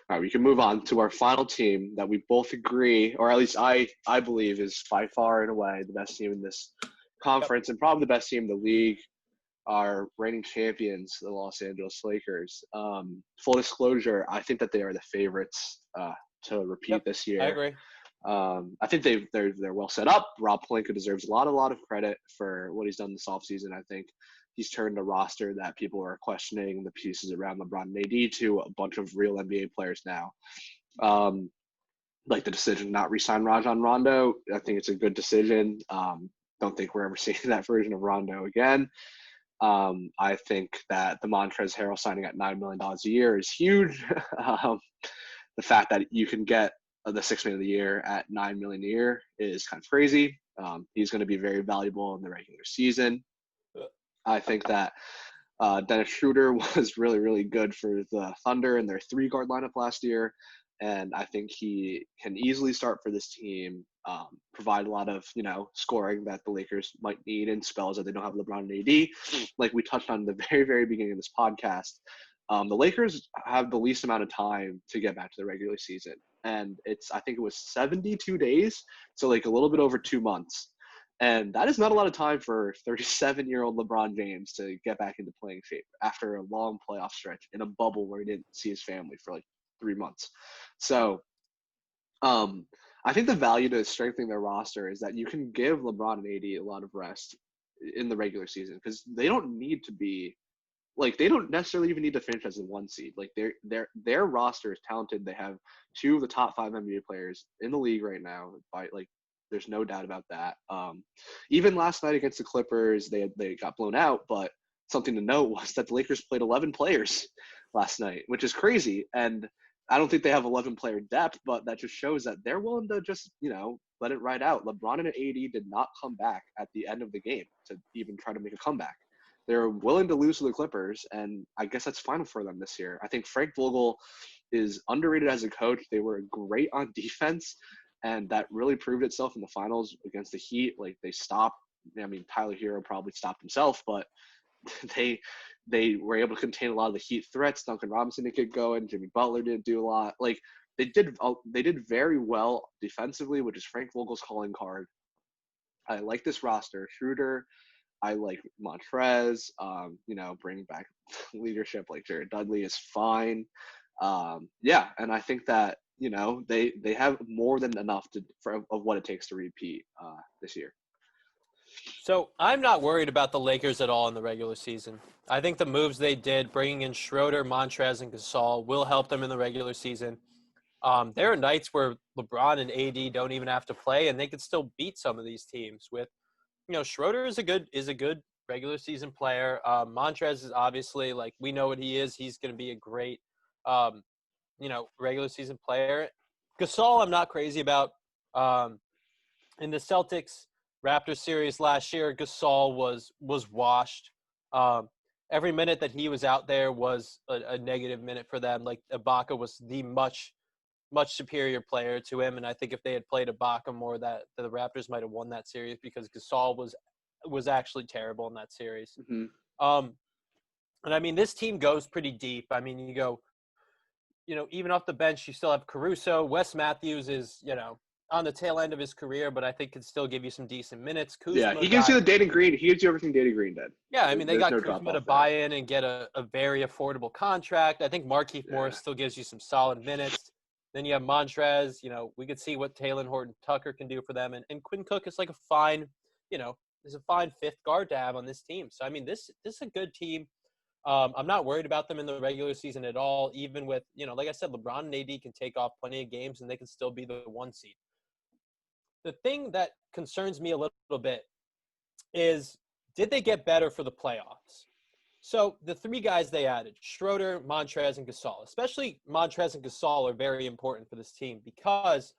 All right, we can move on to our final team that we both agree, or at least I believe is by far and away the best team in this conference and probably the best team in the league. Our reigning champions, the Los Angeles Lakers. Full disclosure, I think that they are the favorites to repeat this I year. agree. I think they're well set up. Rob Pelinka deserves a lot of credit for what he's done this offseason. I think he's turned a roster that people are questioning the pieces around LeBron and AD to a bunch of real NBA players now. Like the decision not re-sign Rajon Rondo, I think it's a good decision. Don't think we're ever seeing that version of Rondo again. I think that the Montrezl Harrell signing at $9 million a year is huge. The fact that you can get the sixth man of the year at $9 million a year is kind of crazy. He's going to be very valuable in the regular season. I think that Dennis Schroeder was really, really good for the Thunder in their 3-guard lineup last year. And I think he can easily start for this team, provide a lot of, scoring that the Lakers might need in spells that they don't have LeBron and AD. Like we touched on the very, very beginning of this podcast, the Lakers have the least amount of time to get back to the regular season. And I think it was 72 days, so like a little bit over 2 months. And that is not a lot of time for 37-year-old LeBron James to get back into playing shape after a long playoff stretch in a bubble where he didn't see his family for like 3 months. So I think the value to strengthening their roster is that you can give LeBron and AD a lot of rest in the regular season because they don't need to be they don't necessarily even need to finish as a 1 seed. Like their roster is talented. They have 2 of the top 5 NBA players in the league right now. There's no doubt about that. Even last night against the Clippers, they got blown out, but something to note was that the Lakers played 11 players last night, which is crazy. And I don't think they have 11-player depth, but that just shows that they're willing to just, let it ride out. LeBron and AD did not come back at the end of the game to even try to make a comeback. They're willing to lose to the Clippers, and I guess that's fine for them this year. I think Frank Vogel is underrated as a coach. They were great on defense, and that really proved itself in the finals against the Heat. Like, they stopped. Tyler Hero probably stopped himself, but they were able to contain a lot of the Heat threats. Duncan Robinson didn't get going. Jimmy Butler didn't do a lot. Like, they did very well defensively, which is Frank Vogel's calling card. I like this roster. Schroeder, I like Montrez. Bringing back leadership like Jared Dudley is fine. And I think that they have more than enough of what it takes to repeat this year. So I'm not worried about the Lakers at all in the regular season. I think the moves they did, bringing in Schroeder, Montrez, and Gasol, will help them in the regular season. There are nights where LeBron and AD don't even have to play, and they could still beat some of these teams. With, Schroeder is a good regular season player. Montrez is obviously, we know what he is. He's going to be a great, regular season player. Gasol, I'm not crazy about. In the Celtics Raptors series last year, Gasol was washed. Every minute that he was out there was a negative minute for them. Like, Ibaka was the much superior player to him, and I think if they had played Ibaka more, that the Raptors might have won that series because Gasol was actually terrible in that series. Mm-hmm. And this team goes pretty deep. You go, even off the bench, you still have Caruso. Wes Matthews is, on the tail end of his career, but I think can still give you some decent minutes. Kuzma He gives you the Danny Green. He gives you everything Danny Green did. Yeah, they got Kuzma to buy in and get a very affordable contract. I think Markieff Morris still gives you some solid minutes. Then you have Montrez. We could see what Talen Horton-Tucker can do for them. And Quinn Cook is like a fine, is a fine fifth guard to have on this team. So, this is a good team. I'm not worried about them in the regular season at all, even with, like I said, LeBron and AD can take off plenty of games and they can still be the 1 seed. The thing that concerns me a little bit is, did they get better for the playoffs? So the 3 guys they added, Schroeder, Montrez, and Gasol, especially Montrez and Gasol, are very important for this team because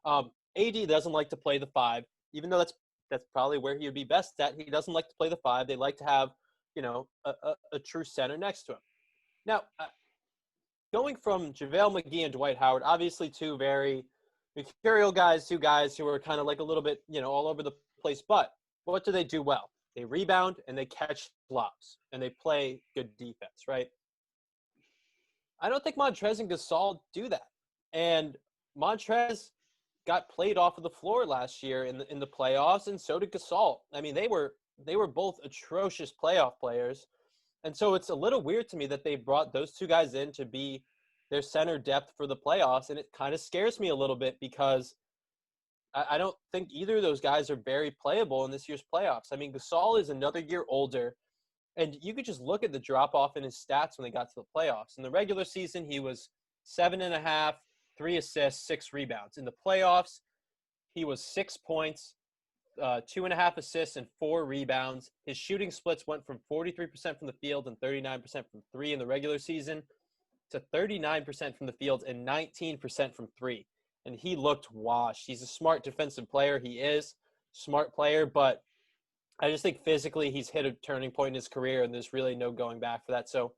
AD doesn't like to play the 5, even though that's probably where he would be best at. He doesn't like to play the 5. They like to have, a true center next to him. Now, going from JaVale McGee and Dwight Howard, obviously 2 very mercurial guys, 2 guys who are kind of like a little bit, all over the place. But what do they do well? They rebound and they catch lobs and they play good defense, right? I don't think Montrez and Gasol do that. And Montrez got played off of the floor last year in the playoffs, and so did Gasol. I mean, they were both atrocious playoff players. And so it's a little weird to me that they brought those two guys in to be their center depth for the playoffs. And it kind of scares me a little bit because I don't think either of those guys are very playable in this year's playoffs. I mean, Gasol is another year older, and you could just look at the drop off in his stats when they got to the playoffs. In the regular season, he was 7.5, 3 assists, 6 rebounds. In the playoffs, he was 6 points, 2.5 assists, and 4 rebounds. His shooting splits went from 43% from the field and 39% from three in the regular season to 39% from the field and 19% from three. And he looked washed. He's a smart defensive player. He is smart player, but I just think physically he's hit a turning point in his career, and there's really no going back for that. So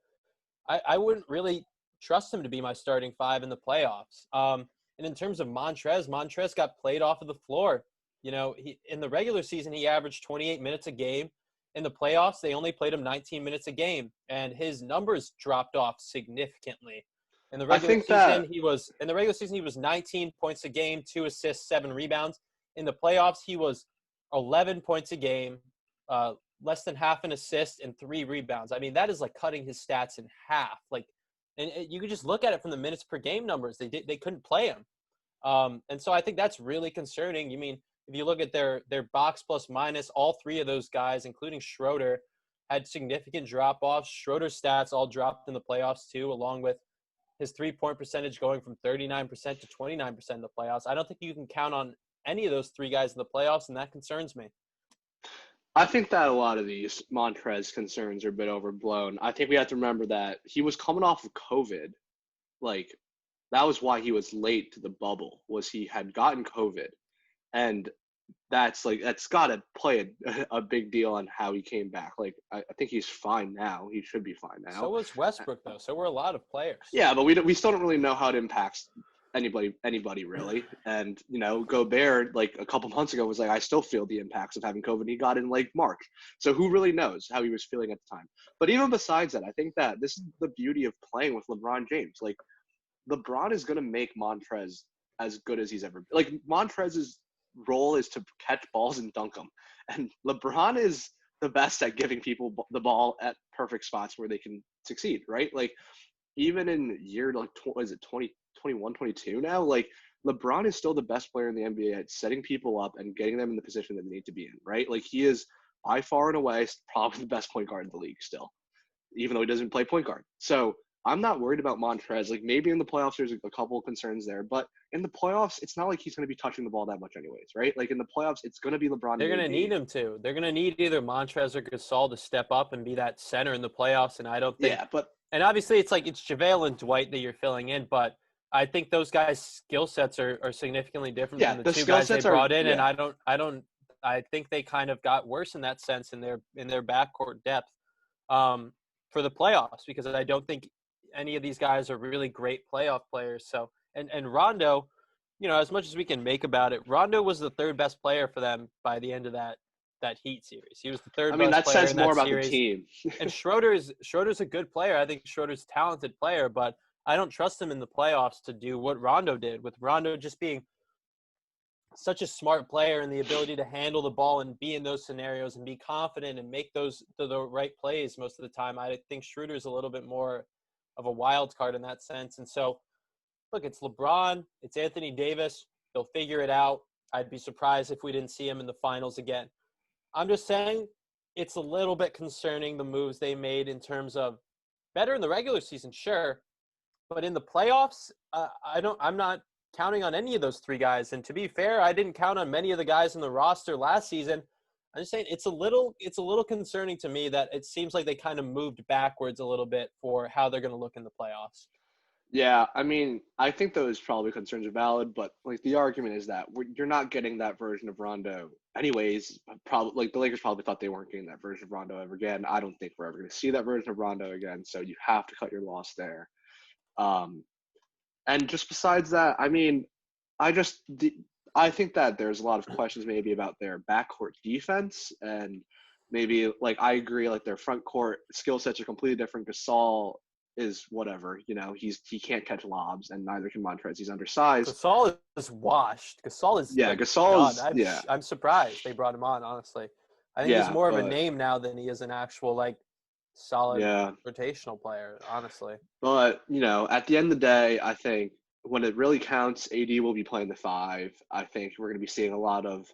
I wouldn't really trust him to be my starting five in the playoffs. And in terms of Montrez got played off of the floor. You know, in the regular season, he averaged 28 minutes a game. In the playoffs, they only played him 19 minutes a game, and his numbers dropped off significantly. In the I regular think season, that he was 19 points a game, 2 assists, 7 rebounds. In the playoffs, he was 11 points a game, less than half an assist, and 3 rebounds. I mean, that is like cutting his stats in half. Like, and you could just look at it from the minutes per game numbers. They couldn't play him, and so I think that's really concerning. You mean, if you look at their box plus minus, all 3 of those guys, including Schroeder, had significant drop-offs. Schroeder's stats all dropped in the playoffs too, along with his three-point percentage going from 39% to 29% in the playoffs. I don't think you can count on any of those 3 guys in the playoffs, and that concerns me. I think that a lot of these Montrez concerns are a bit overblown. I think we have to remember that he was coming off of COVID. Like, that was why he was late to the bubble, was he had gotten COVID. And that's got to play a big deal on how he came back. Like, I think he's fine now. He should be fine now. So was Westbrook, though. So were a lot of players. Yeah, but we still don't really know how it impacts anybody really. And, you know, Gobert, like a couple months ago, was like, I still feel the impacts of having COVID. He got in like March. So who really knows how he was feeling at the time? But even besides that, I think that this is the beauty of playing with LeBron James. Like, LeBron is going to make Montrez as good as he's ever been. Like, Montrez's role is to catch balls and dunk them. And LeBron is the best at giving people the ball at perfect spots where they can succeed, right? Like, even in year, like, is it 2021, 22 now? Like, LeBron is still the best player in the NBA at setting people up and getting them in the position that they need to be in, right? Like, he is by far and away probably the best point guard in the league still, even though he doesn't play point guard. So I'm not worried about Montrez. Like, maybe in the playoffs there's a couple of concerns there, but in the playoffs it's not like he's going to be touching the ball that much anyways, right? Like, in the playoffs it's going to be LeBron. They're going to need him to. They're going to need either Montrez or Gasol to step up and be that center in the playoffs, and I don't think – and obviously it's JaVale and Dwight that you're filling in, but I think those guys' skill sets are significantly different from the 2 guys they brought in, and I think they kind of got worse in that sense in their backcourt depth for the playoffs, because I don't think any of these guys are really great playoff players. So and Rondo, you know, as much as we can make about it, Rondo was the 3rd best player for them by the end of that Heat series. He was the 3rd best player. That says more about series. The team. And Schroeder's a good player. I think Schroeder's a talented player, but I don't trust him in the playoffs to do what Rondo did, with Rondo just being such a smart player and the ability to handle the ball and be in those scenarios and be confident and make the right plays most of the time. I think Schroeder's a little bit more of a wild card in that sense. And so, look, it's LeBron, it's Anthony Davis. They'll figure it out. I'd be surprised if we didn't see him in the finals again. I'm just saying it's a little bit concerning, the moves they made in terms of better in the regular season, sure. But in the playoffs, I'm not counting on any of those 3 guys. And to be fair, I didn't count on many of the guys in the roster last season. I'm just saying it's a little concerning to me that it seems like they kind of moved backwards a little bit for how they're going to look in the playoffs. Yeah, I mean, I think those probably concerns are valid, but like the argument is that you're not getting that version of Rondo anyways. Probably, like, the Lakers probably thought they weren't getting that version of Rondo ever again. I don't think we're ever going to see that version of Rondo again, so you have to cut your loss there. And just besides that, I mean, I think that there's a lot of questions maybe about their backcourt defense, and maybe, like, I agree, like, their front court skill sets are completely different. Gasol is whatever. He can't catch lobs, and neither can Montrez. He's undersized. Gasol is washed. Gasol is Yeah, like Gasol done. is yeah. I'm surprised they brought him on. Honestly, I think he's Yeah, more of a but name now than he is an actual like solid yeah. rotational player. Honestly, But, at the end of the day, I think when it really counts, AD will be playing the five. I think we're going to be seeing a lot of,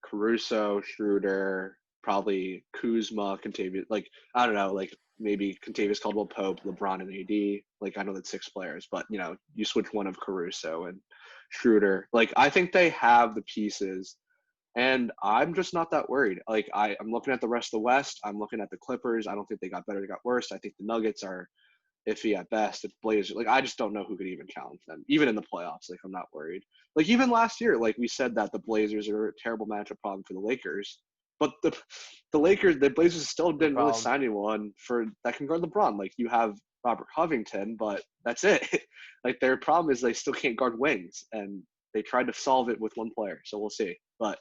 Caruso, Schroeder, probably Kuzma, Contavious. Like, I don't know, like maybe Contavious Caldwell Pope, LeBron, and AD. Like, I know that's 6 players, but, you switch one of Caruso and Schroeder. Like, I think they have the pieces. And I'm just not that worried. Like, I'm looking at the rest of the West. I'm looking at the Clippers. I don't think they got better. They got worse. I think the Nuggets are iffy at best. It's Blazers. Like, I just don't know who could even challenge them, even in the playoffs. Like, I'm not worried. Like, even last year, like we said that the Blazers are a terrible matchup problem for the Lakers, but the Blazers still the didn't really problem. sign anyone for that can guard LeBron. Like, you have Robert Covington, but that's it. Like, their problem is they still can't guard wings, and they tried to solve it with one player. So we'll see. But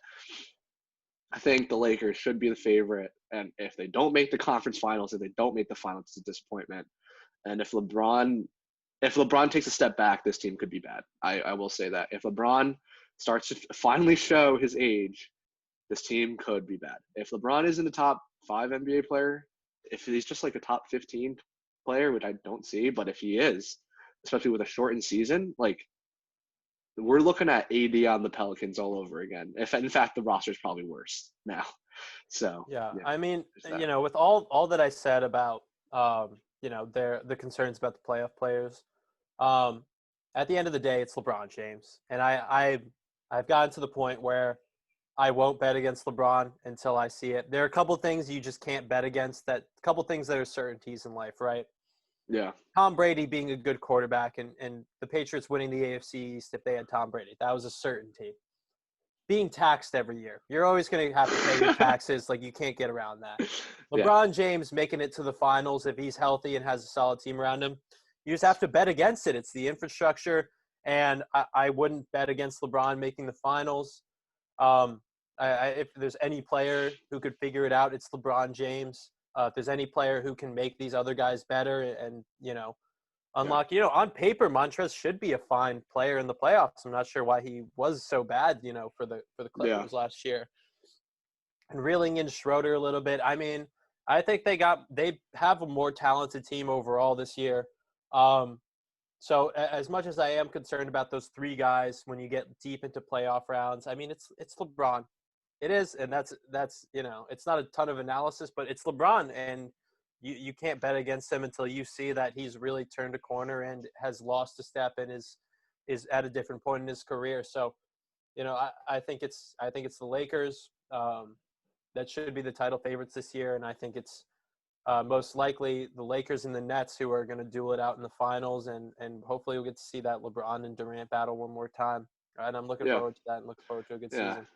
I think the Lakers should be the favorite, and if they don't make the conference finals, if they don't make the finals, it's a disappointment. And if LeBron takes a step back, this team could be bad. I will say that. If LeBron starts to finally show his age, this team could be bad. If LeBron isn't a top 5 NBA player, if he's just like a top 15 player, which I don't see, but if he is, especially with a shortened season, like we're looking at AD on the Pelicans all over again. If in fact the roster is probably worse now. So Yeah, yeah, I mean, there's that. with all that I said about the concerns about the playoff players, um, at the end of the day, it's LeBron James, and I've gotten to the point where I won't bet against LeBron until I see it. There are a couple things you just can't bet against. A couple things that are certainties in life, right? Yeah. Tom Brady being a good quarterback and the Patriots winning the AFC East if they had Tom Brady. That was a certainty. Being taxed every year. You're always going to have to pay your taxes. Like, you can't get around that. Yeah. LeBron James making it to the finals if he's healthy and has a solid team around him. You just have to bet against it. It's the infrastructure, and I wouldn't bet against LeBron making the finals. If there's any player who could figure it out, it's LeBron James. If there's any player who can make these other guys better and Yeah. unlock, on paper, Montrez should be a fine player in the playoffs. I'm not sure why he was so bad, for the Yeah. Clippers last year. And reeling in Schroeder a little bit. I mean, I think they have a more talented team overall this year. So as much as I am concerned about those 3 guys when you get deep into playoff rounds, I mean it's LeBron. It is, and that's it's not a ton of analysis, but it's LeBron, and you can't bet against him until you see that he's really turned a corner and has lost a step and is at a different point in his career. So, I think it's the Lakers that should be the title favorites this year, and I think it's most likely the Lakers and the Nets who are going to duel it out in the finals, and hopefully we'll get to see that LeBron and Durant battle one more time. And I'm looking Yeah. forward to that and looking forward to a good Yeah. season.